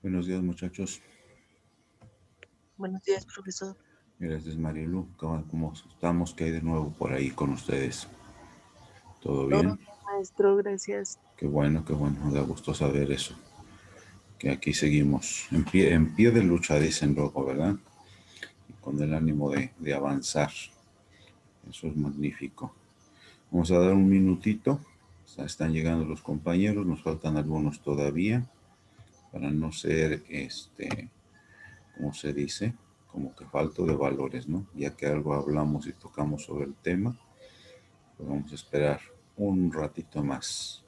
Buenos días, muchachos. Buenos días, profesor. Gracias, Marilu. ¿Cómo estamos? ¿Qué hay de nuevo por ahí con ustedes? ¿Todo Todo bien? bien, maestro, gracias. Qué bueno, qué bueno. Me da gusto saber eso. Que aquí seguimos en pie de lucha, dicen luego, ¿verdad? Y con el ánimo de avanzar. Eso es magnífico. Vamos a dar un minutito. Están llegando los compañeros. Nos faltan algunos todavía. Para no ser, ¿cómo se dice? Como que falto de valores, ¿no? Ya que algo hablamos y tocamos sobre el tema. Pues vamos a esperar un ratito más.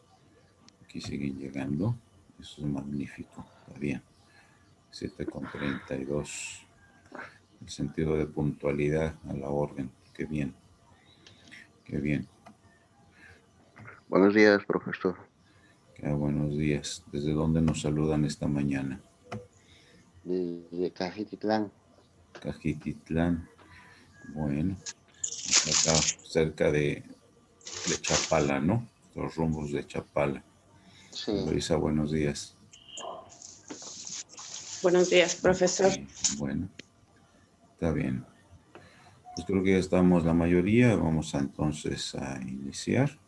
Aquí siguen llegando. Eso es magnífico. Está bien. 7:32. El sentido de puntualidad a la orden. Qué bien. Qué bien. Buenos días, profesor. Qué buenos días. ¿Desde dónde nos saludan esta mañana? Desde Cajititlán. Cajititlán. Bueno, acá cerca de Chapala, ¿no? Los rumbos de Chapala. Sí. Luisa, buenos días. Buenos días, profesor. Ok, bueno, está bien. Pues creo que ya estamos la mayoría. Vamos entonces a iniciar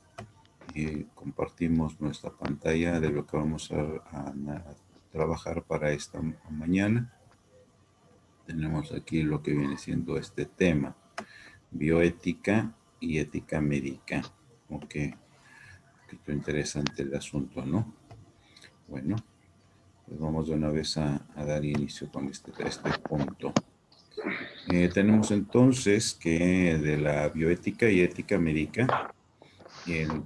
y compartimos nuestra pantalla de lo que vamos a trabajar para esta mañana. Tenemos aquí lo que viene siendo este tema, bioética y ética médica. Ok, un poquito interesante el asunto, ¿no? Bueno, pues vamos de una vez a dar inicio con este punto. Tenemos entonces que de la bioética y ética médica,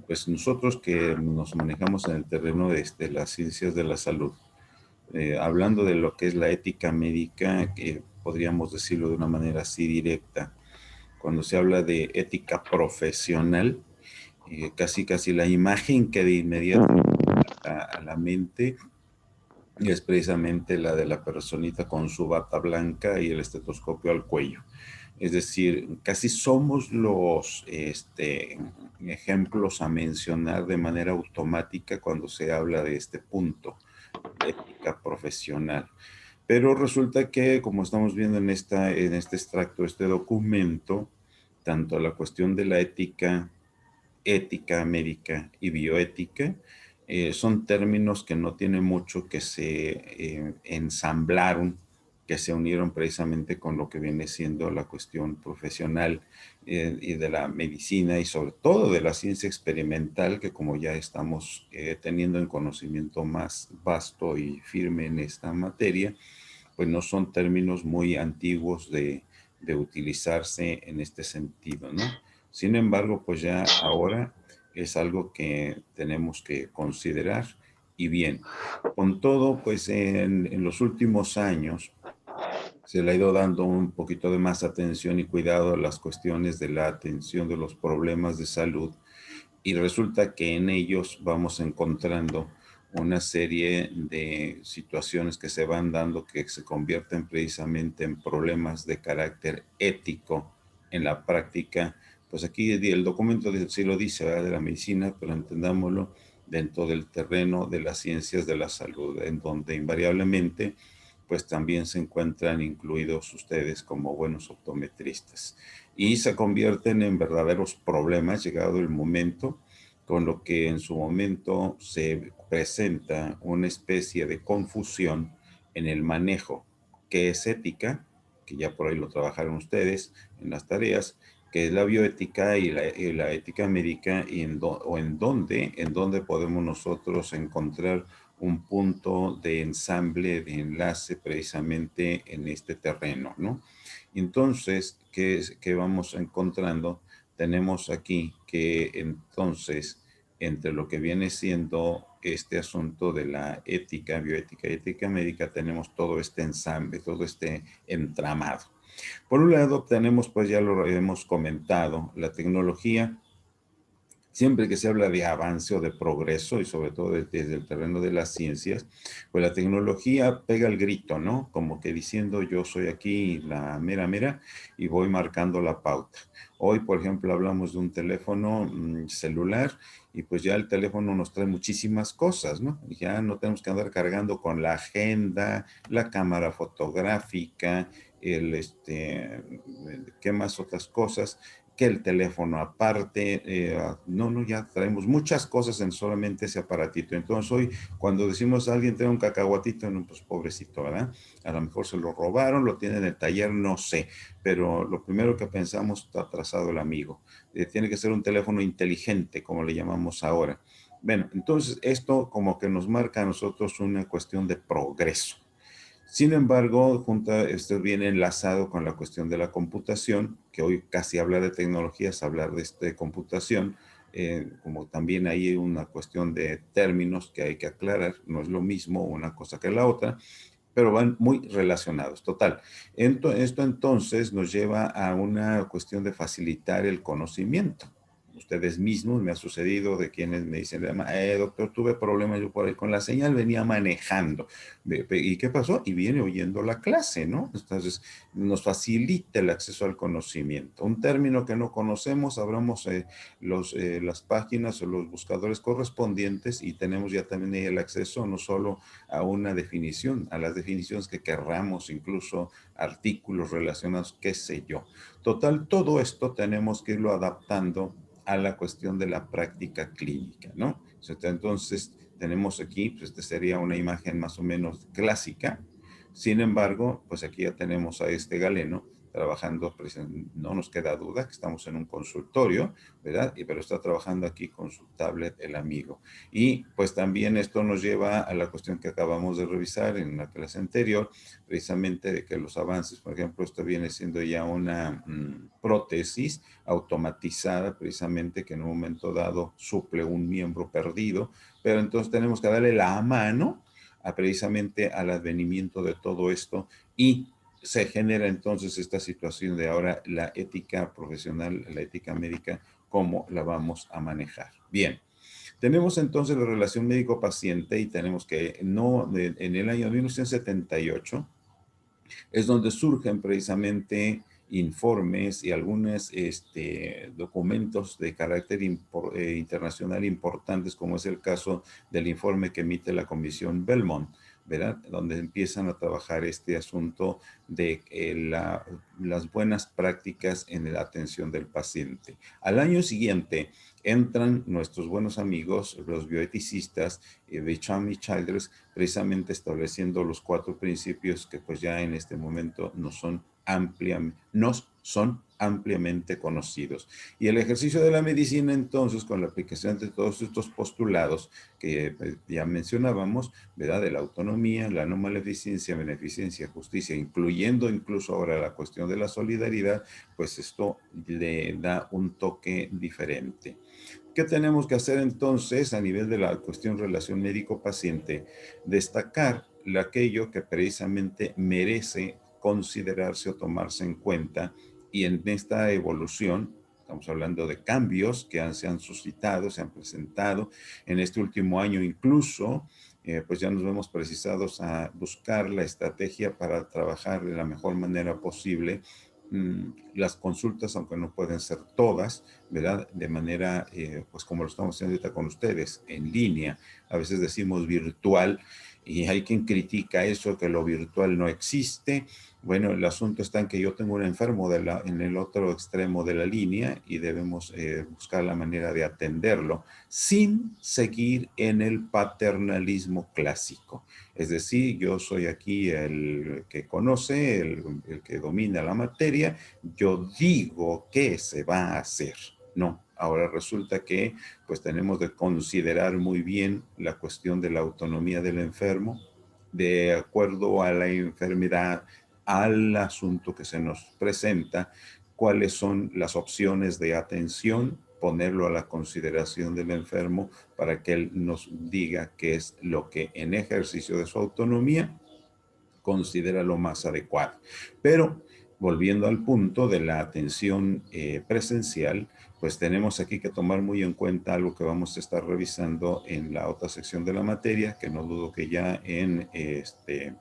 pues nosotros que nos manejamos en el terreno de las ciencias de la salud, hablando de lo que es la ética médica, que podríamos decirlo de una manera así directa, cuando se habla de ética profesional, casi casi la imagen que de inmediato a la mente es precisamente la de la personita con su bata blanca y el estetoscopio al cuello. Es decir, casi somos los ejemplos a mencionar de manera automática cuando se habla de este punto, ética profesional. Pero resulta que, como estamos viendo en este extracto, este documento, tanto la cuestión de la ética médica y bioética, son términos que no tienen mucho que se ensamblaron, que se unieron precisamente con lo que viene siendo la cuestión profesional y de la medicina y sobre todo de la ciencia experimental, que como ya estamos teniendo en conocimiento más vasto y firme en esta materia, pues no son términos muy antiguos de utilizarse en este sentido, ¿no? Sin embargo, pues ya ahora es algo que tenemos que considerar. Y bien, con todo, pues en los últimos años se le ha ido dando un poquito de más atención y cuidado a las cuestiones de la atención de los problemas de salud y resulta que en ellos vamos encontrando una serie de situaciones que se van dando que se convierten precisamente en problemas de carácter ético en la práctica. Pues aquí el documento sí lo dice, ¿verdad? De la medicina, pero entendámoslo dentro del terreno de las ciencias de la salud, en donde invariablemente pues también se encuentran incluidos ustedes como buenos optometristas y se convierten en verdaderos problemas llegado el momento, con lo que en su momento se presenta una especie de confusión en el manejo, que es ética, que ya por ahí lo trabajaron ustedes en las tareas, que es la bioética y la ética médica, y en dónde podemos nosotros encontrar un punto de ensamble, de enlace precisamente en este terreno, ¿no? Entonces, ¿qué vamos encontrando? Tenemos aquí que entonces, entre lo que viene siendo este asunto de la ética, bioética y ética médica, tenemos todo este ensamble, todo este entramado. Por un lado, tenemos, pues ya lo hemos comentado, la tecnología Siempre que se habla de avance o de progreso, y sobre todo desde el terreno de las ciencias, pues la tecnología pega el grito, ¿no? Como que diciendo yo soy aquí la mera mera y voy marcando la pauta. Hoy, por ejemplo, hablamos de un teléfono celular y pues ya el teléfono nos trae muchísimas cosas, ¿no? Ya no tenemos que andar cargando con la agenda, la cámara fotográfica, ¿qué más otras cosas? Que el teléfono aparte, no, ya traemos muchas cosas en solamente ese aparatito. Entonces hoy cuando decimos a alguien trae un cacahuatito, no, pues pobrecito, ¿verdad? A lo mejor se lo robaron, lo tiene en el taller, no sé, pero lo primero que pensamos está atrasado el amigo. Tiene que ser un teléfono inteligente, como le llamamos ahora. Bueno, entonces esto como que nos marca a nosotros una cuestión de progreso. Sin embargo, esto viene enlazado con la cuestión de la computación, que hoy casi hablar de tecnologías, hablar de computación, como también hay una cuestión de términos que hay que aclarar, no es lo mismo una cosa que la otra, pero van muy relacionados. Total, esto entonces nos lleva a una cuestión de facilitar el conocimiento. Ustedes mismos, me ha sucedido de quienes me dicen, doctor, tuve problemas yo por ahí con la señal, venía manejando. ¿Y qué pasó? Y viene oyendo la clase, ¿no? Entonces, nos facilita el acceso al conocimiento. Un término que no conocemos, abramos las páginas o los buscadores correspondientes y tenemos ya también ahí el acceso no solo a una definición, a las definiciones que querramos, incluso artículos relacionados, qué sé yo. Total, todo esto tenemos que irlo adaptando a la cuestión de la práctica clínica, ¿no? Entonces, tenemos aquí, pues esta sería una imagen más o menos clásica. Sin embargo, pues aquí ya tenemos a este galeno trabajando, no nos queda duda que estamos en un consultorio, ¿verdad? Pero está trabajando aquí con su tablet el amigo. Y pues también esto nos lleva a la cuestión que acabamos de revisar en la clase anterior, precisamente de que los avances, por ejemplo, esto viene siendo ya una prótesis automatizada, precisamente que en un momento dado suple un miembro perdido, pero entonces tenemos que darle la mano precisamente al advenimiento de todo esto y se genera entonces esta situación de ahora la ética profesional, la ética médica, cómo la vamos a manejar. Bien, tenemos entonces la relación médico-paciente y tenemos que en el año 1978 es donde surgen precisamente informes y algunos documentos de carácter internacional importantes, como es el caso del informe que emite la Comisión Belmont, ¿verdad? Donde empiezan a trabajar este asunto de las buenas prácticas en la atención del paciente. Al año siguiente entran nuestros buenos amigos, los bioeticistas, Becham y Childress, precisamente estableciendo los 4 principios que pues ya en este momento nos son ampliamente conocidos. Y el ejercicio de la medicina entonces, con la aplicación de todos estos postulados que ya mencionábamos, ¿verdad? De la autonomía, la no maleficencia, beneficencia, justicia, incluyendo incluso ahora la cuestión de la solidaridad, pues esto le da un toque diferente. ¿Qué tenemos que hacer entonces a nivel de la cuestión relación médico-paciente? Destacar aquello que precisamente merece considerarse o tomarse en cuenta y en esta evolución, estamos hablando de cambios que se han suscitado, se han presentado en este último año incluso, pues ya nos vemos precisados a buscar la estrategia para trabajar de la mejor manera posible las consultas, aunque no pueden ser todas, ¿verdad? De manera, pues como lo estamos haciendo ahorita con ustedes, en línea, a veces decimos virtual, y hay quien critica eso, que lo virtual no existe. Bueno, el asunto está en que yo tengo un enfermo en el otro extremo de la línea y debemos buscar la manera de atenderlo sin seguir en el paternalismo clásico. Es decir, yo soy aquí el que conoce, el que domina la materia, yo digo qué se va a hacer. No, ahora resulta que pues tenemos que considerar muy bien la cuestión de la autonomía del enfermo, de acuerdo a la enfermedad, al asunto que se nos presenta, cuáles son las opciones de atención, ponerlo a la consideración del enfermo para que él nos diga qué es lo que en ejercicio de su autonomía considera lo más adecuado. Pero volviendo al punto de la atención presencial, pues tenemos aquí que tomar muy en cuenta algo que vamos a estar revisando en la otra sección de la materia, que no dudo que ya en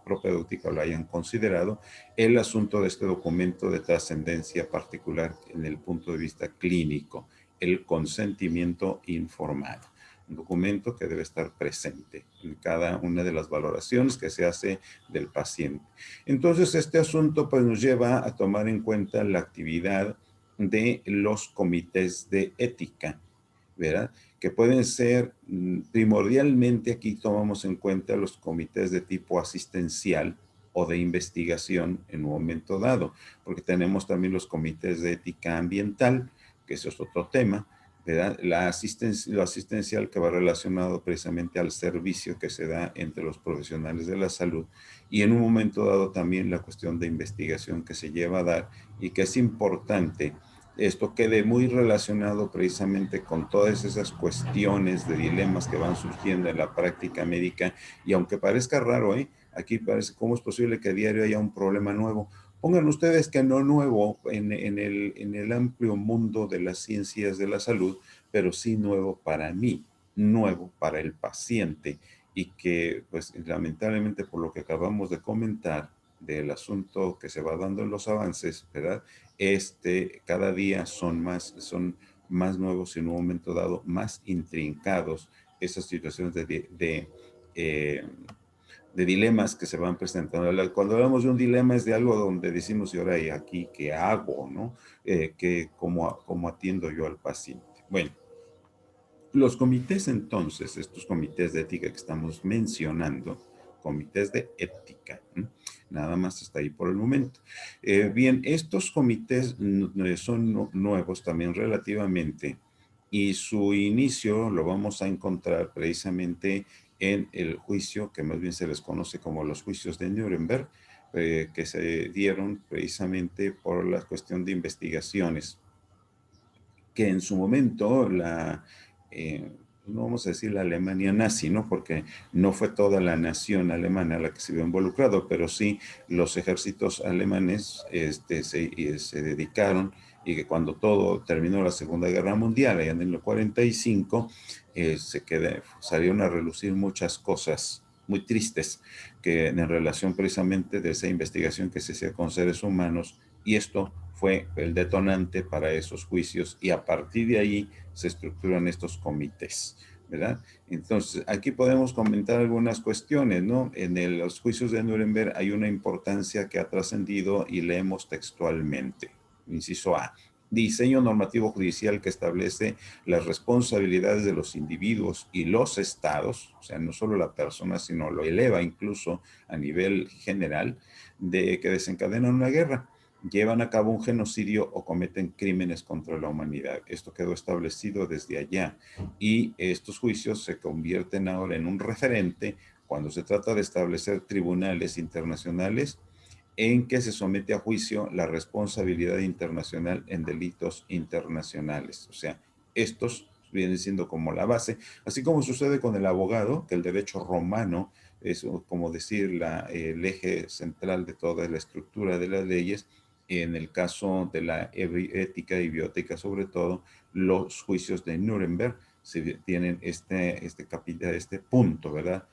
propedéutica lo hayan considerado, el asunto de este documento de trascendencia particular en el punto de vista clínico, el consentimiento informado. Un documento que debe estar presente en cada una de las valoraciones que se hace del paciente. Entonces, este asunto pues, nos lleva a tomar en cuenta la actividad de los comités de ética, ¿verdad? Que pueden ser primordialmente, aquí tomamos en cuenta los comités de tipo asistencial o de investigación en un momento dado, porque tenemos también los comités de ética ambiental, que eso es otro tema, ¿verdad? Lo asistencial que va relacionado precisamente al servicio que se da entre los profesionales de la salud y en un momento dado también la cuestión de investigación que se lleva a dar y que es importante esto quede muy relacionado precisamente con todas esas cuestiones de dilemas que van surgiendo en la práctica médica y aunque parezca raro, aquí parece cómo es posible que a diario haya un problema nuevo. Pongan ustedes que no nuevo en el amplio mundo de las ciencias de la salud, pero sí nuevo para mí, nuevo para el paciente y que pues lamentablemente por lo que acabamos de comentar del asunto que se va dando en los avances, ¿verdad? Cada día son más nuevos y en un momento dado más intrincados esas situaciones eh, de dilemas que se van presentando. Cuando hablamos de un dilema es de algo donde decimos, y ahora, ¿y aquí qué hago? ¿No? ¿Cómo atiendo yo al paciente? Bueno, los comités entonces, estos comités de ética que estamos mencionando, comités de ética, ¿no? Nada más está ahí por el momento. Bien, estos comités son nuevos también relativamente y su inicio lo vamos a encontrar precisamente en el juicio que más bien se les conoce como los juicios de Nuremberg, que se dieron precisamente por la cuestión de investigaciones que en su momento no vamos a decir la Alemania nazi, ¿no? Porque no fue toda la nación alemana la que se vio involucrado, pero sí los ejércitos alemanes se dedicaron y que cuando todo terminó la Segunda Guerra Mundial, allá en el 45, salieron a relucir muchas cosas muy tristes que en relación precisamente de esa investigación que se hacía con seres humanos y esto fue el detonante para esos juicios y a partir de ahí se estructuran estos comités, ¿verdad? Entonces, aquí podemos comentar algunas cuestiones, ¿no? En los juicios de Nuremberg hay una importancia que ha trascendido y leemos textualmente. Inciso A. Diseño normativo judicial que establece las responsabilidades de los individuos y los estados, o sea, no solo la persona, sino lo eleva incluso a nivel general, de que desencadenan una guerra, llevan a cabo un genocidio o cometen crímenes contra la humanidad. Esto quedó establecido desde allá y estos juicios se convierten ahora en un referente cuando se trata de establecer tribunales internacionales en que se somete a juicio la responsabilidad internacional en delitos internacionales. O sea, estos vienen siendo como la base, así como sucede con el abogado, que el derecho romano es como decir el eje central de toda la estructura de las leyes. En el caso de la ética y bioética, sobre todo, los juicios de Nuremberg tienen este punto, ¿verdad?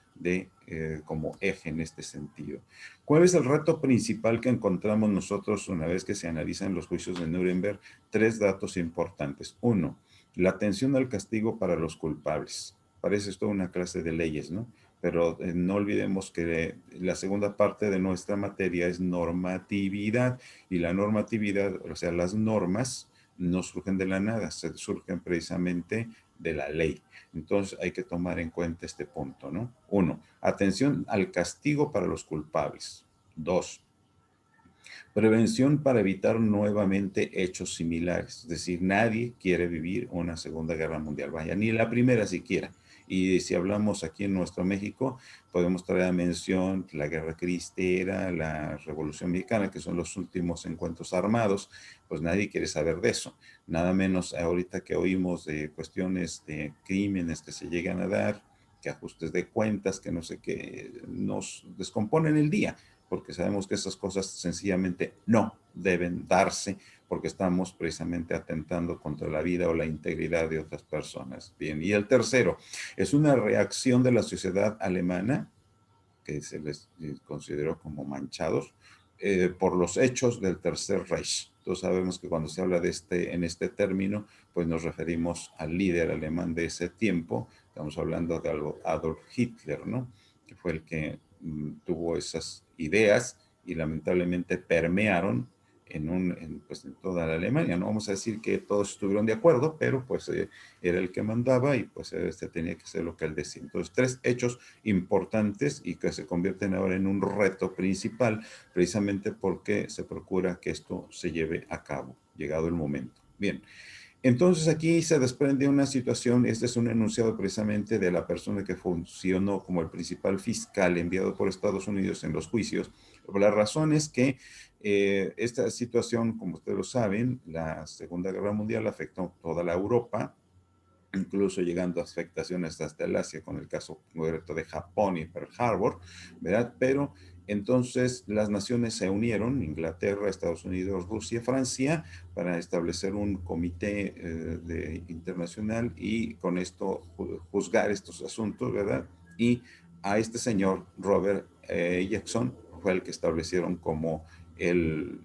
Como eje en este sentido. ¿Cuál es el reto principal que encontramos nosotros una vez que se analizan los juicios de Nuremberg? Tres datos importantes. Uno, la atención al castigo para los culpables. Parece esto una clase de leyes, ¿no? Pero no olvidemos que la segunda parte de nuestra materia es normatividad y la normatividad, o sea, las normas no surgen de la nada, surgen precisamente de la ley. Entonces hay que tomar en cuenta este punto, ¿no? Uno, atención al castigo para los culpables. Dos, prevención para evitar nuevamente hechos similares. Es decir, nadie quiere vivir una Segunda Guerra Mundial, vaya, ni la primera siquiera. Y si hablamos aquí en nuestro México, podemos traer a mención la Guerra Cristera, la Revolución Mexicana, que son los últimos encuentros armados, pues nadie quiere saber de eso. Nada menos ahorita que oímos de cuestiones de crímenes que se llegan a dar, que ajustes de cuentas, que no sé qué, nos descomponen el día. porque sabemos que esas cosas sencillamente no deben darse, porque estamos precisamente atentando contra la vida o la integridad de otras personas. Bien, y el tercero, es una reacción de la sociedad alemana, que se les consideró como manchados, por los hechos del Tercer Reich. Todos sabemos que cuando se habla de en este término, pues nos referimos al líder alemán de ese tiempo. Estamos hablando de Adolf Hitler, ¿no? Que fue el que tuvo esas ideas y lamentablemente permearon pues en toda la Alemania. No vamos a decir que todos estuvieron de acuerdo, pero pues era el que mandaba y pues este tenía que hacer lo que él decía. Entonces, tres hechos importantes y que se convierten ahora en un reto principal, precisamente porque se procura que esto se lleve a cabo, llegado el momento. Bien, entonces aquí se desprende una situación, este es un enunciado precisamente de la persona que funcionó como el principal fiscal enviado por Estados Unidos en los juicios. La razón es que esta situación, como ustedes lo saben, la Segunda Guerra Mundial afectó toda la Europa, incluso llegando a afectaciones hasta el Asia, con el caso concreto de Japón y Pearl Harbor, ¿verdad? Pero entonces las naciones se unieron, Inglaterra, Estados Unidos, Rusia, Francia, para establecer un comité internacional y con esto juzgar estos asuntos, ¿verdad? Y a este señor, Robert Jackson, fue el que establecieron como el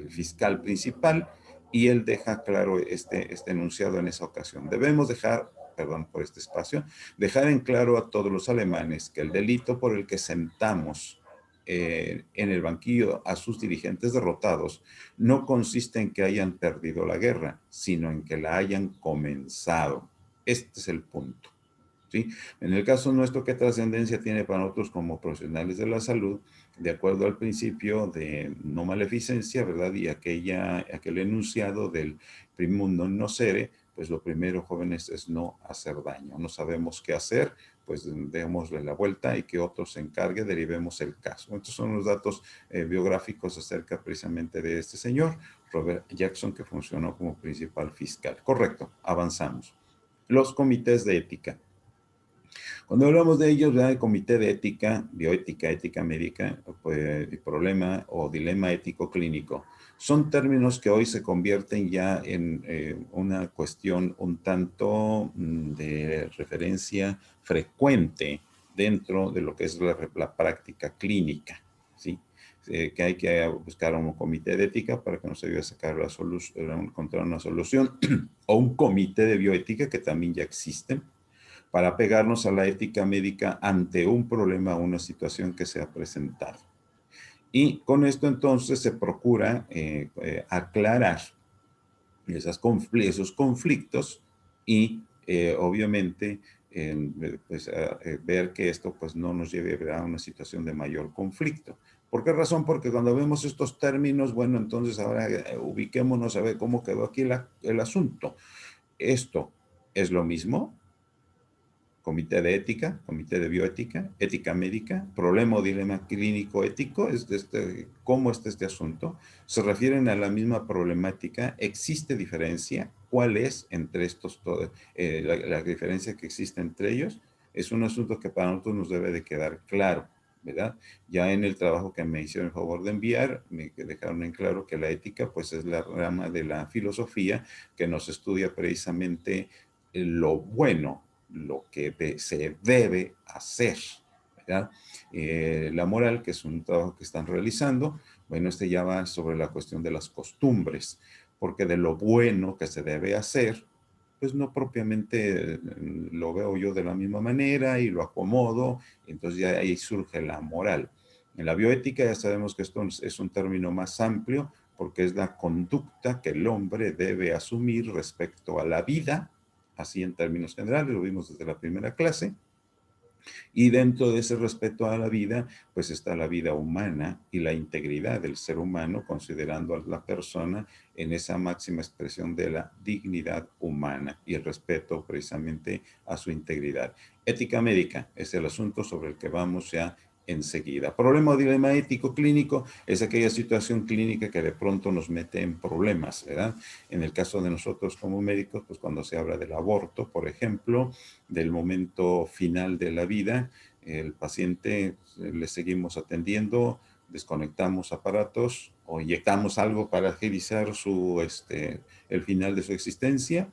fiscal principal, y él deja claro este enunciado en esa ocasión. Debemos dejar, perdón por este espacio, dejar en claro a todos los alemanes que el delito por el que sentamos en el banquillo a sus dirigentes derrotados no consiste en que hayan perdido la guerra, sino en que la hayan comenzado. Este es el punto. ¿Sí? En el caso nuestro, ¿qué trascendencia tiene para nosotros como profesionales de la salud? De acuerdo al principio de no maleficencia, ¿verdad? Y aquel enunciado del primum non nocere, pues lo primero, jóvenes, es no hacer daño. No sabemos qué hacer, pues démosle la vuelta y que otro se encargue, derivemos el caso. Estos son los datos biográficos acerca precisamente de este señor, Robert Jackson, que funcionó como principal fiscal. Correcto, avanzamos. Los comités de ética. Cuando hablamos de ellos, ¿verdad? El comité de ética, bioética, ética médica, pues, el problema o dilema ético clínico, son términos que hoy se convierten ya en una cuestión un tanto de referencia frecuente dentro de lo que es la práctica clínica, ¿sí? Que hay que buscar un comité de ética para que nos ayude a sacar la solución, encontrar una solución, o un comité de bioética que también ya existen, para pegarnos a la ética médica ante un problema o una situación que se ha presentado. Y con esto entonces se procura aclarar esos conflictos y obviamente pues, ver que esto pues no nos lleve a una situación de mayor conflicto. ¿Por qué razón? Porque cuando vemos estos términos, bueno, entonces ahora ubiquémonos a ver cómo quedó aquí el asunto. ¿Esto es lo mismo? Comité de ética, comité de bioética, ética médica, problema o dilema clínico ético, ¿cómo está este asunto? ¿Se refieren a la misma problemática? ¿Existe diferencia? ¿Cuál es entre estos, la diferencia que existe entre ellos? Es un asunto que para nosotros nos debe de quedar claro, ¿verdad? Ya en el trabajo que me hicieron el favor de enviar, me dejaron en claro que la ética pues es la rama de la filosofía que nos estudia precisamente lo bueno, lo que se debe hacer, ¿verdad? La moral, que es un trabajo que están realizando, bueno, este ya va sobre la cuestión de las costumbres, porque de lo bueno que se debe hacer, pues no propiamente lo veo yo de la misma manera y lo acomodo, entonces ya ahí surge la moral. En la bioética ya sabemos que esto es un término más amplio, porque es la conducta que el hombre debe asumir respecto a la vida, así en términos generales, lo vimos desde la primera clase, y dentro de ese respeto a la vida, pues está la vida humana y la integridad del ser humano, considerando a la persona en esa máxima expresión de la dignidad humana y el respeto precisamente a su integridad. Ética médica es el asunto sobre el que vamos ya enseguida. Problema o dilema ético clínico es aquella situación clínica que de pronto nos mete en problemas, ¿verdad? En el caso de nosotros como médicos, pues cuando se habla del aborto, por ejemplo, del momento final de la vida, el paciente le seguimos atendiendo, desconectamos aparatos o inyectamos algo para agilizar el final de su existencia.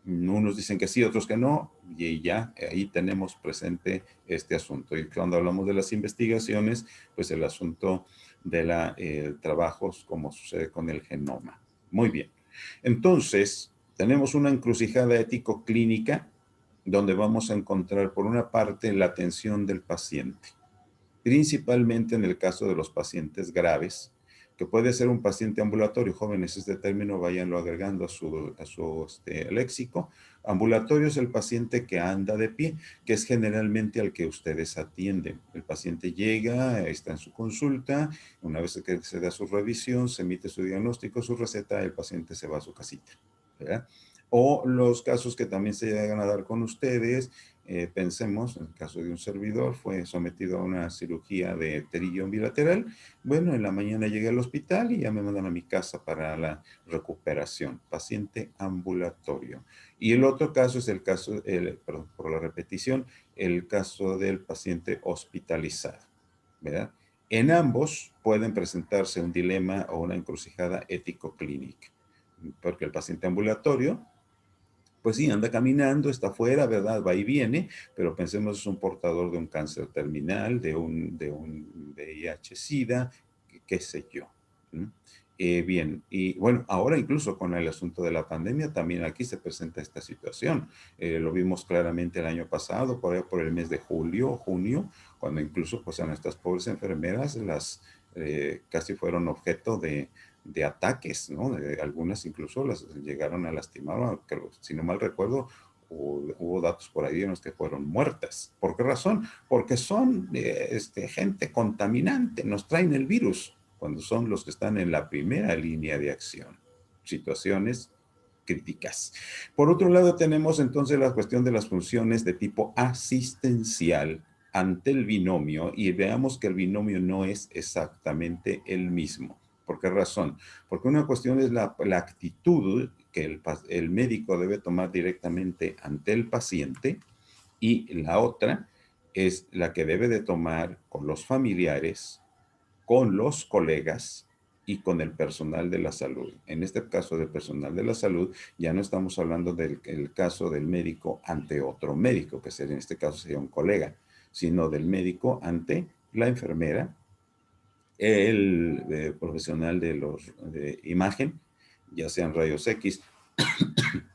Unos dicen que sí, otros que no, y ya ahí tenemos presente este asunto. Y cuando hablamos de las investigaciones, pues el asunto de trabajos como sucede con el genoma. Muy bien. Entonces, tenemos una encrucijada ético-clínica donde vamos a encontrar, por una parte, la atención del paciente, principalmente en el caso de los pacientes graves, que puede ser un paciente ambulatorio. Jóvenes, este término váyanlo agregando a su léxico. Ambulatorio es el paciente que anda de pie, que es generalmente al que ustedes atienden. El paciente llega, está en su consulta, una vez que se da su revisión, se emite su diagnóstico, su receta, el paciente se va a su casita, ¿verdad? O los casos que también se llegan a dar con ustedes, pensemos, en el caso de un servidor, fue sometido a una cirugía de pterigión bilateral. Bueno, en la mañana llegué al hospital y ya me mandan a mi casa para la recuperación. Paciente ambulatorio. Y el otro caso es el caso, perdón por la repetición, el caso del paciente hospitalizado, ¿verdad? En ambos pueden presentarse un dilema o una encrucijada ético-clínica, porque el paciente ambulatorio, pues sí, anda caminando, está afuera, ¿verdad? Va y viene, pero pensemos es un portador de un cáncer terminal, de un VIH-Sida, qué sé yo. Bien, y bueno, ahora incluso con el asunto de la pandemia, también aquí se presenta esta situación. Lo vimos claramente el año pasado, por el mes de julio, junio, cuando incluso pues a nuestras pobres enfermeras casi fueron objeto de ataques, ¿no? Algunas incluso las llegaron a lastimar, si no mal recuerdo, hubo datos por ahí en los que fueron muertas. ¿Por qué razón? Porque son gente contaminante, nos traen el virus, cuando son los que están en la primera línea de acción. Situaciones críticas. Por otro lado, tenemos entonces la cuestión de las funciones de tipo asistencial ante el binomio, y veamos que el binomio no es exactamente el mismo. ¿Por qué razón? Porque una cuestión es la actitud que el médico debe tomar directamente ante el paciente, y la otra es la que debe de tomar con los familiares, con los colegas y con el personal de la salud. En este caso del personal de la salud, ya no estamos hablando del caso del médico ante otro médico, que en este caso sería un colega, sino del médico ante la enfermera, el profesional de imagen, ya sean rayos X,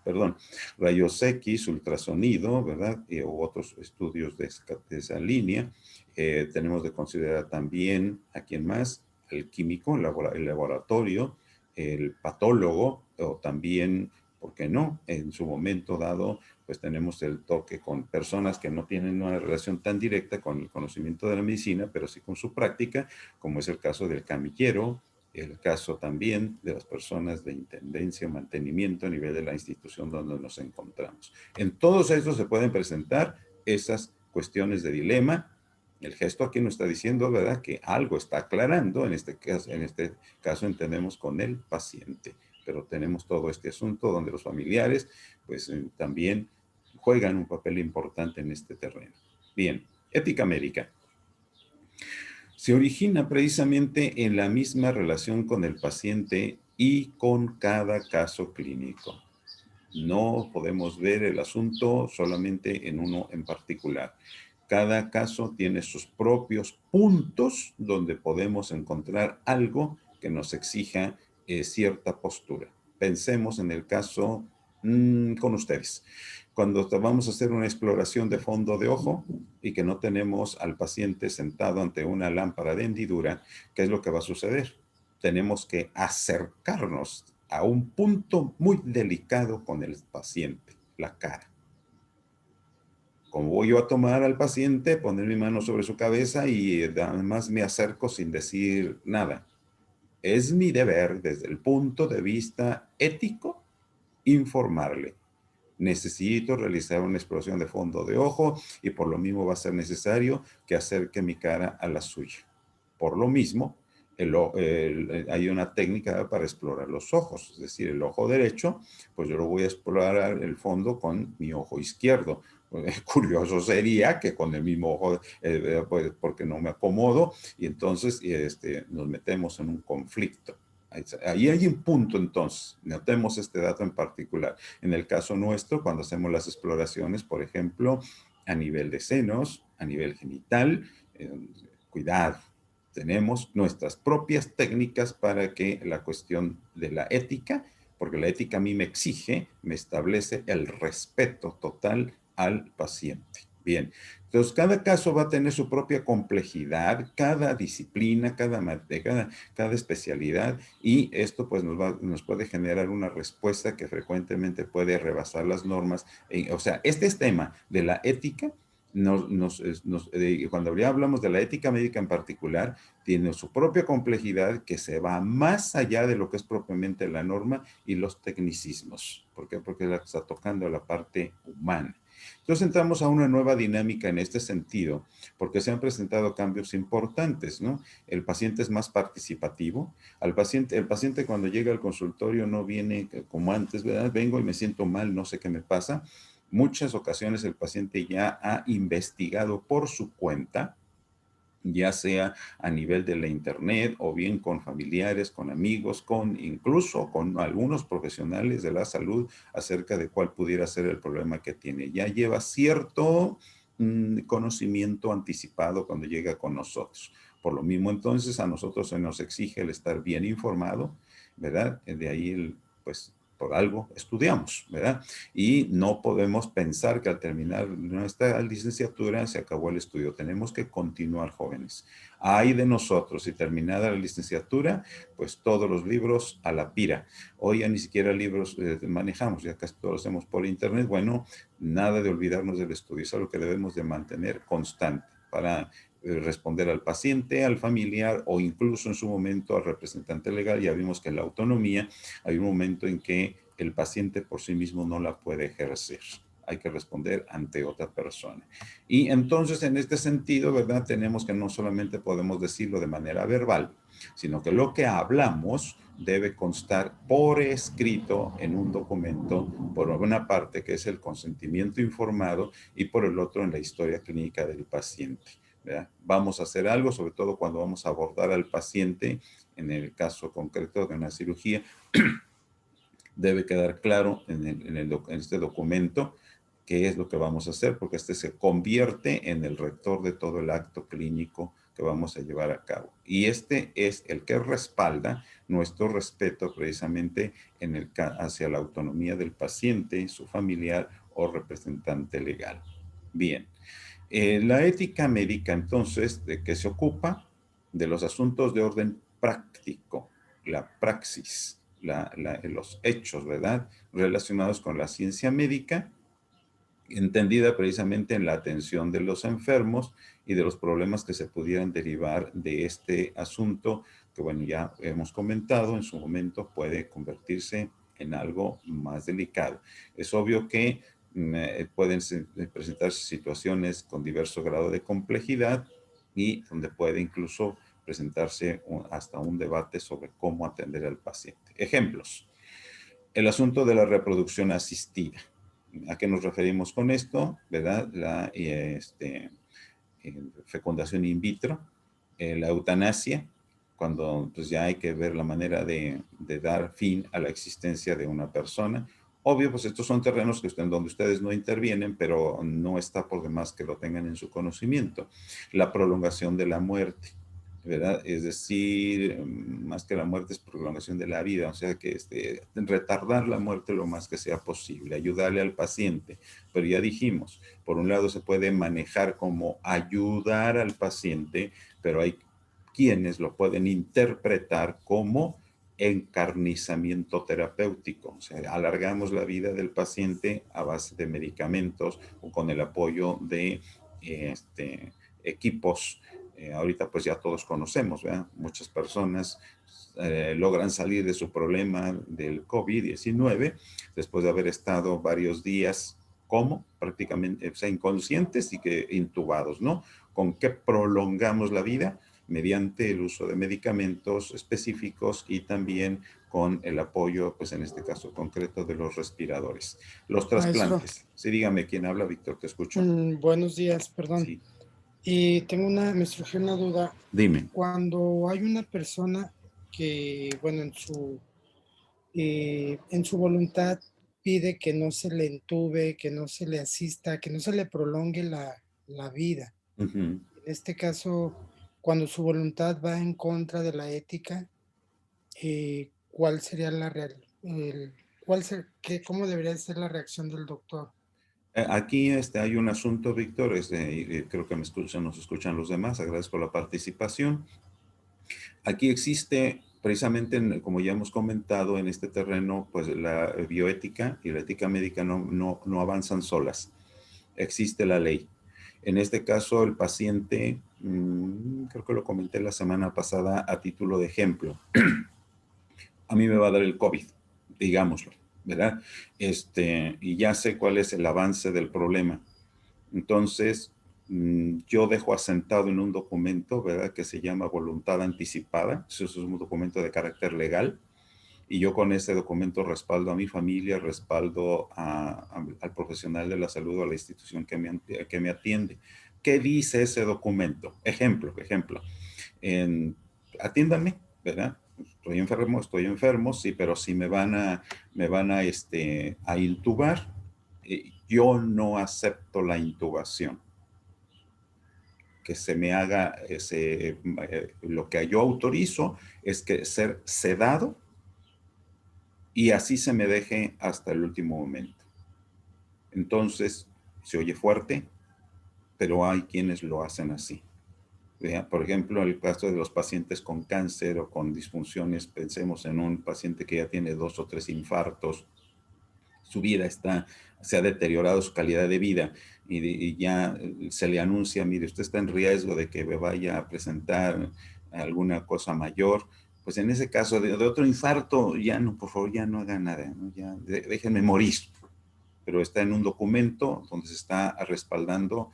perdón, rayos X, ultrasonido, ¿verdad? U otros estudios de esa línea. Tenemos de considerar también a quién más, el químico, el laboratorio, el patólogo, o también, ¿por qué no? En su momento dado, pues tenemos el toque con personas que no tienen una relación tan directa con el conocimiento de la medicina, pero sí con su práctica, como es el caso del camillero, el caso también de las personas de intendencia o mantenimiento a nivel de la institución donde nos encontramos. En todos estos se pueden presentar esas cuestiones de dilema. El gesto aquí nos está diciendo, ¿verdad?, que algo está aclarando. En este caso entendemos con el paciente, pero tenemos todo este asunto donde los familiares, pues también juegan un papel importante en este terreno. Bien, ética médica. Se origina precisamente en la misma relación con el paciente y con cada caso clínico. No podemos ver el asunto solamente en uno en particular. Cada caso tiene sus propios puntos donde podemos encontrar algo que nos exija cierta postura. Pensemos en el caso con ustedes. Cuando vamos a hacer una exploración de fondo de ojo y que no tenemos al paciente sentado ante una lámpara de hendidura, ¿qué es lo que va a suceder? Tenemos que acercarnos a un punto muy delicado con el paciente, la cara. Como voy yo a tomar al paciente, poner mi mano sobre su cabeza y además me acerco sin decir nada? Es mi deber, desde el punto de vista ético, informarle. Necesito realizar una exploración de fondo de ojo y por lo mismo va a ser necesario que acerque mi cara a la suya. Por lo mismo, hay una técnica para explorar los ojos, es decir, el ojo derecho, pues yo lo voy a explorar el fondo con mi ojo izquierdo. curioso sería que con el mismo ojo, pues, porque no me acomodo, y entonces nos metemos en un conflicto. Ahí hay un punto, entonces, notemos este dato en particular. En el caso nuestro, cuando hacemos las exploraciones, por ejemplo, a nivel de senos, a nivel genital, cuidado, tenemos nuestras propias técnicas para que la cuestión de la ética, porque la ética a mí me exige, me establece el respeto total al paciente. Bien, entonces cada caso va a tener su propia complejidad, cada disciplina, cada especialidad, y esto pues nos puede generar una respuesta que frecuentemente puede rebasar las normas. O sea, este es tema de la ética. Cuando ya hablamos de la ética médica en particular, tiene su propia complejidad que se va más allá de lo que es propiamente la norma y los tecnicismos. ¿Por qué? Porque está tocando la parte humana. Entonces entramos a una nueva dinámica en este sentido, porque se han presentado cambios importantes, ¿no? El paciente es más participativo. El paciente cuando llega al consultorio no viene como antes, ¿verdad? Vengo y me siento mal, no sé qué me pasa. Muchas ocasiones el paciente ya ha investigado por su cuenta, ya sea a nivel de la internet o bien con familiares, con amigos, incluso con algunos profesionales de la salud acerca de cuál pudiera ser el problema que tiene. Ya lleva cierto conocimiento anticipado cuando llega con nosotros. Por lo mismo, entonces, a nosotros se nos exige el estar bien informado, ¿verdad? De ahí, pues, por algo estudiamos, ¿verdad? Y no podemos pensar que al terminar nuestra licenciatura se acabó el estudio. Tenemos que continuar, jóvenes. Hay de nosotros, si terminada la licenciatura, pues todos los libros a la pira. Hoy ya ni siquiera libros manejamos, ya casi todos lo hacemos por internet. Bueno, nada de olvidarnos del estudio. Es algo que debemos de mantener constante para responder al paciente, al familiar o incluso en su momento al representante legal. Ya vimos que en la autonomía hay un momento en que el paciente por sí mismo no la puede ejercer. Hay que responder ante otra persona. Y entonces, en este sentido, ¿verdad? Tenemos que no solamente podemos decirlo de manera verbal, sino que lo que hablamos debe constar por escrito en un documento, por una parte que es el consentimiento informado y por el otro en la historia clínica del paciente. ¿Verdad? Vamos a hacer algo, sobre todo cuando vamos a abordar al paciente, en el caso concreto de una cirugía, debe quedar claro en este documento qué es lo que vamos a hacer, porque este se convierte en el rector de todo el acto clínico que vamos a llevar a cabo. Y este es el que respalda nuestro respeto precisamente hacia la autonomía del paciente, su familiar o representante legal. Bien. La ética médica, entonces, ¿de qué se ocupa? De los asuntos de orden práctico, la praxis, los hechos, ¿verdad? Relacionados con la ciencia médica, entendida precisamente en la atención de los enfermos y de los problemas que se pudieran derivar de este asunto, que bueno, ya hemos comentado, en su momento puede convertirse en algo más delicado. Es obvio que pueden presentarse situaciones con diverso grado de complejidad y donde puede incluso presentarse hasta un debate sobre cómo atender al paciente. Ejemplos. El asunto de la reproducción asistida. ¿A qué nos referimos con esto? ¿Verdad? La fecundación in vitro, la eutanasia, cuando pues, ya hay que ver la manera de dar fin a la existencia de una persona. Obvio, pues estos son terrenos donde ustedes no intervienen, pero no está por demás que lo tengan en su conocimiento. La prolongación de la muerte, ¿verdad? Es decir, más que la muerte es prolongación de la vida, o sea que retardar la muerte lo más que sea posible, ayudarle al paciente. Pero ya dijimos, por un lado se puede manejar como ayudar al paciente, pero hay quienes lo pueden interpretar como encarnizamiento terapéutico, o sea, alargamos la vida del paciente a base de medicamentos o con el apoyo de equipos. Ahorita pues ya todos conocemos, ¿verdad? Muchas personas logran salir de su problema del COVID-19 después de haber estado varios días como prácticamente, o sea, inconscientes y que intubados, ¿no? ¿Con qué prolongamos la vida? mediante el uso de medicamentos específicos y también con el apoyo, pues en este caso concreto, de los respiradores. Los Maestro, trasplantes. Sí, dígame quién habla, Víctor, te escucho. buenos días, perdón. Sí, Y me surgió una duda. dime. Cuando hay una persona que, bueno, en su voluntad pide que no se le entube, que no se le asista, que no se le prolongue la vida. Ujú. En este caso, cuando su voluntad va en contra de la ética, ¿cuál sería la real, cómo debería ser la reacción del doctor? Aquí hay un asunto, Víctor, creo que nos escuchan los demás, agradezco la participación. Aquí existe, precisamente, como ya hemos comentado, en este terreno, pues la bioética y la ética médica no avanzan solas. Existe la ley. En este caso, el paciente, creo que lo comenté la semana pasada a título de ejemplo. A mí me va a dar el COVID, digámoslo, ¿verdad? Y ya sé cuál es el avance del problema. Entonces, yo dejo asentado en un documento, ¿verdad? Que se llama voluntad anticipada. Eso es un documento de carácter legal. Y yo con ese documento respaldo a mi familia, respaldo al profesional de la salud o a la institución que me atiende. ¿Qué dice ese documento? Ejemplo. Atiéndanme, ¿verdad? Estoy enfermo, sí, pero si me van a intubar, yo no acepto la intubación. Que se me haga lo que yo autorizo es que ser sedado y así se me deje hasta el último momento. Entonces, se oye fuerte, pero hay quienes lo hacen así. Por ejemplo, el caso de los pacientes con cáncer o con disfunciones, pensemos en un paciente que ya tiene 2 o 3 infartos, su vida se ha deteriorado, su calidad de vida, y ya se le anuncia, mire, usted está en riesgo de que me vaya a presentar alguna cosa mayor. Pues en ese caso de otro infarto, ya no, por favor, ya no haga nada, ¿no? Ya déjenme morir. Pero está en un documento donde se está respaldando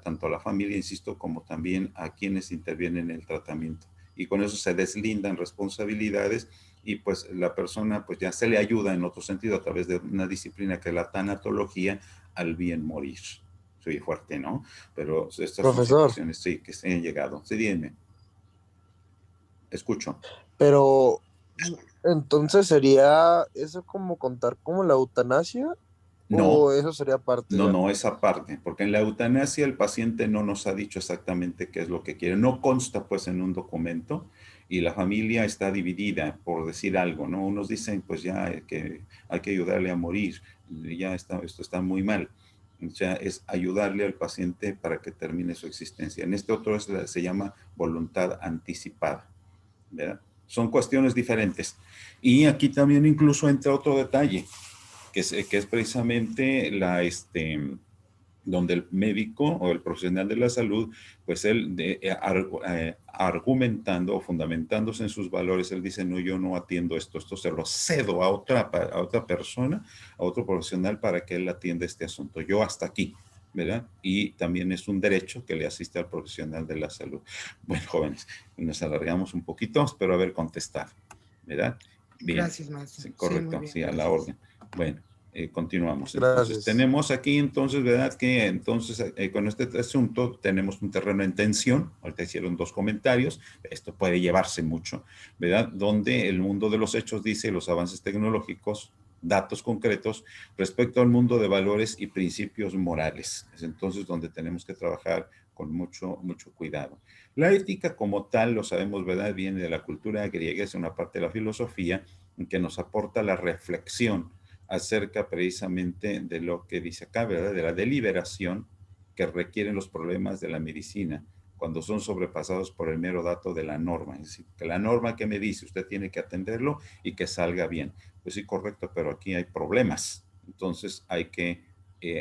tanto a la familia, insisto, como también a quienes intervienen en el tratamiento. Y con eso se deslindan responsabilidades y pues la persona pues ya se le ayuda en otro sentido a través de una disciplina que es la tanatología al bien morir. Soy fuerte, ¿no? Pero estas son Profesor, situaciones, sí, que se han llegado. Sí, dime. Escucho. pero entonces sería eso como contar como la eutanasia No, o eso sería parte no, ya. no, esa parte, porque en la eutanasia el paciente no nos ha dicho exactamente qué es lo que quiere, no consta pues en un documento y la familia está dividida por decir algo, ¿no? Unos dicen pues ya que hay que ayudarle a morir, ya esto está muy mal, o sea, es ayudarle al paciente para que termine su existencia. En este otro se llama voluntad anticipada, ¿verdad? Son cuestiones diferentes. Y aquí también incluso entra otro detalle que es precisamente donde el médico o el profesional de la salud, pues él argumentando o fundamentándose en sus valores, él dice, no, yo no atiendo esto se lo cedo a otra persona, a otro profesional para que él atienda este asunto. Yo hasta aquí, ¿verdad? Y también es un derecho que le asiste al profesional de la salud. Bueno, jóvenes, nos alargamos un poquito, espero haber contestado, ¿verdad? Bien, Gracias, maestro. sí, Sí, muy correcto, bien, sí, a la gracias. orden. Bueno, continuamos. Entonces, Gracias. tenemos aquí, entonces, ¿verdad? Que entonces con este asunto tenemos un terreno en tensión. Ahorita hicieron 2 comentarios. Esto puede llevarse mucho, ¿verdad? Donde el mundo de los hechos dice los avances tecnológicos, datos concretos respecto al mundo de valores y principios morales. Es entonces donde tenemos que trabajar con mucho, mucho cuidado. La ética como tal, lo sabemos, ¿verdad? Viene de la cultura griega, es una parte de la filosofía que nos aporta la reflexión acerca precisamente de lo que dice acá, ¿verdad? De la deliberación que requieren los problemas de la medicina cuando son sobrepasados por el mero dato de la norma. Es decir, que la norma que me dice usted tiene que atenderlo y que salga bien. Pues sí, correcto, pero aquí hay problemas. Entonces hay que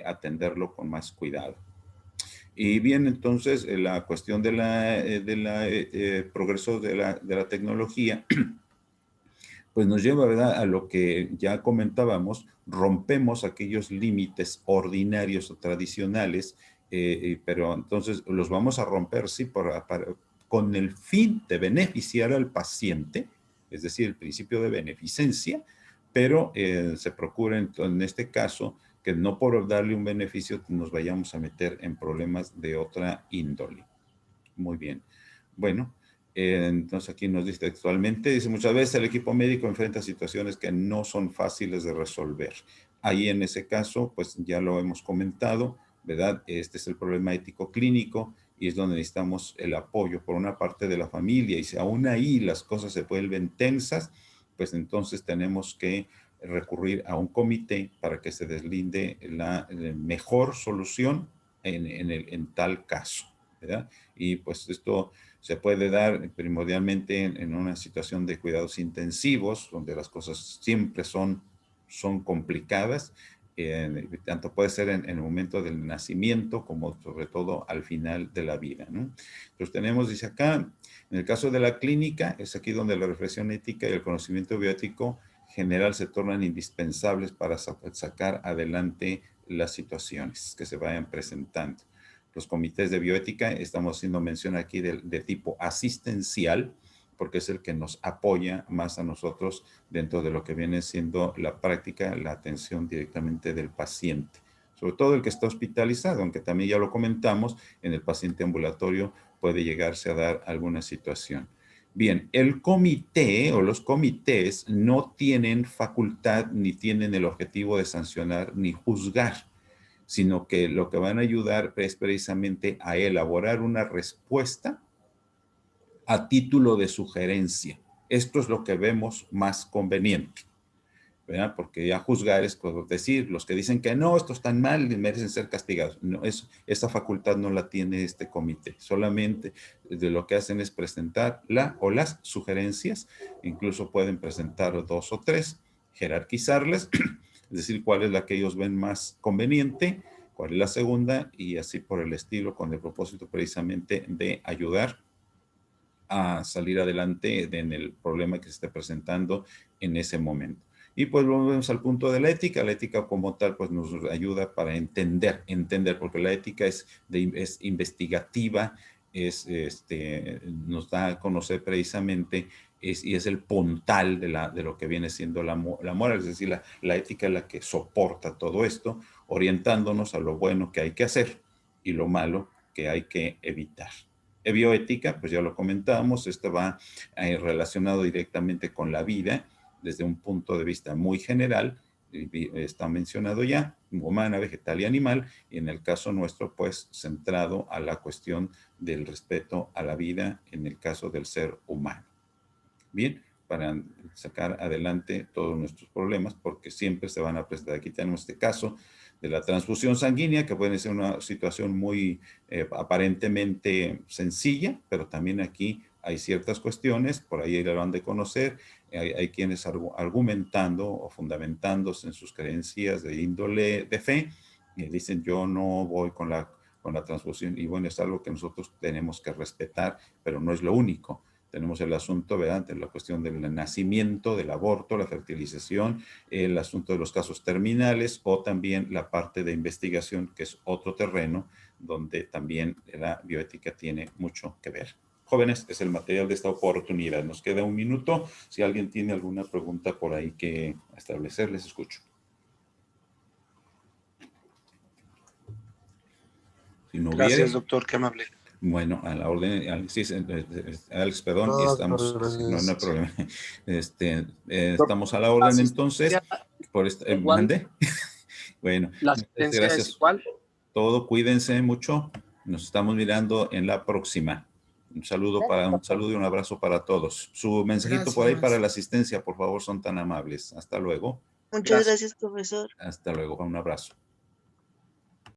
atenderlo con más cuidado. Y bien, entonces la cuestión de progreso de la tecnología pues nos lleva, ¿verdad?, a lo que ya comentábamos, rompemos aquellos límites ordinarios o tradicionales, pero entonces los vamos a romper, sí, con el fin de beneficiar al paciente, es decir, el principio de beneficencia, pero se procura en este caso que no por darle un beneficio nos vayamos a meter en problemas de otra índole. Muy bien. Bueno, entonces aquí nos dice textualmente, dice, muchas veces el equipo médico enfrenta situaciones que no son fáciles de resolver. Ahí en ese caso, pues ya lo hemos comentado, ¿verdad? Este es el problema ético clínico y es donde necesitamos el apoyo por una parte de la familia, y si aún ahí las cosas se vuelven tensas, pues entonces tenemos que recurrir a un comité para que se deslinde la mejor solución en tal caso, ¿verdad? Y pues esto se puede dar primordialmente en una situación de cuidados intensivos, donde las cosas siempre son complicadas, tanto puede ser en el momento del nacimiento como sobre todo al final de la vida, ¿no? Entonces tenemos, dice acá, en el caso de la clínica, es aquí donde la reflexión ética y el conocimiento bioético general se tornan indispensables para sacar adelante las situaciones que se vayan presentando. Los comités de bioética, estamos haciendo mención aquí de tipo asistencial, porque es el que nos apoya más a nosotros dentro de lo que viene siendo la práctica, la atención directamente del paciente. Sobre todo el que está hospitalizado, aunque también ya lo comentamos, en el paciente ambulatorio puede llegarse a dar alguna situación. Bien, el comité o los comités no tienen facultad ni tienen el objetivo de sancionar ni juzgar, sino que lo que van a ayudar es precisamente a elaborar una respuesta a título de sugerencia. Esto es lo que vemos más conveniente, ¿verdad? Porque ya juzgar es decir, los que dicen que no, esto están mal y merecen ser castigados. No, esa facultad no la tiene este comité. Solamente de lo que hacen es presentar las sugerencias, incluso pueden presentar 2 o 3, jerarquizarlas, es decir, cuál es la que ellos ven más conveniente, cuál es la segunda, y así por el estilo, con el propósito precisamente de ayudar a salir adelante en el problema que se esté presentando en ese momento. Y pues volvemos al punto de la ética. La ética como tal pues nos ayuda para entender, porque la ética es investigativa, nos da a conocer precisamente y es el puntal de lo que viene siendo la moral, es decir, la ética es la que soporta todo esto, orientándonos a lo bueno que hay que hacer y lo malo que hay que evitar. Bioética, pues ya lo comentábamos, esto va relacionado directamente con la vida desde un punto de vista muy general, está mencionado ya, humana, vegetal y animal, y en el caso nuestro, pues centrado a la cuestión del respeto a la vida en el caso del ser humano. Bien, para sacar adelante todos nuestros problemas, porque siempre se van a presentar. Aquí tenemos este caso de la transfusión sanguínea, que puede ser una situación muy aparentemente sencilla, pero también aquí hay ciertas cuestiones, por ahí lo han de conocer, hay quienes argumentando o fundamentándose en sus creencias de índole de fe, y dicen yo no voy con la transfusión, y bueno, es algo que nosotros tenemos que respetar, pero no es lo único. Tenemos el asunto, ¿verdad?, de la cuestión del nacimiento, del aborto, la fertilización, el asunto de los casos terminales o también la parte de investigación, que es otro terreno donde también la bioética tiene mucho que ver. Jóvenes, es el material de esta oportunidad. Nos queda un minuto. Si alguien tiene alguna pregunta por ahí que establecer, les escucho. Si no Gracias, hubiere, doctor, qué amable. bueno, a la orden, sí, Alex, perdón, No, y estamos, no hay problema. Estamos a la orden Gracias. entonces. Por Igual. ¿mande? Bueno, La muchas asistencia gracias. es igual. Todo, cuídense mucho. Nos estamos mirando en la próxima. Un saludo y un abrazo para todos. Su mensajito Gracias, por ahí para maestro. la asistencia, por favor, son tan amables. Hasta luego. Muchas gracias, profesor. Hasta luego. Un abrazo.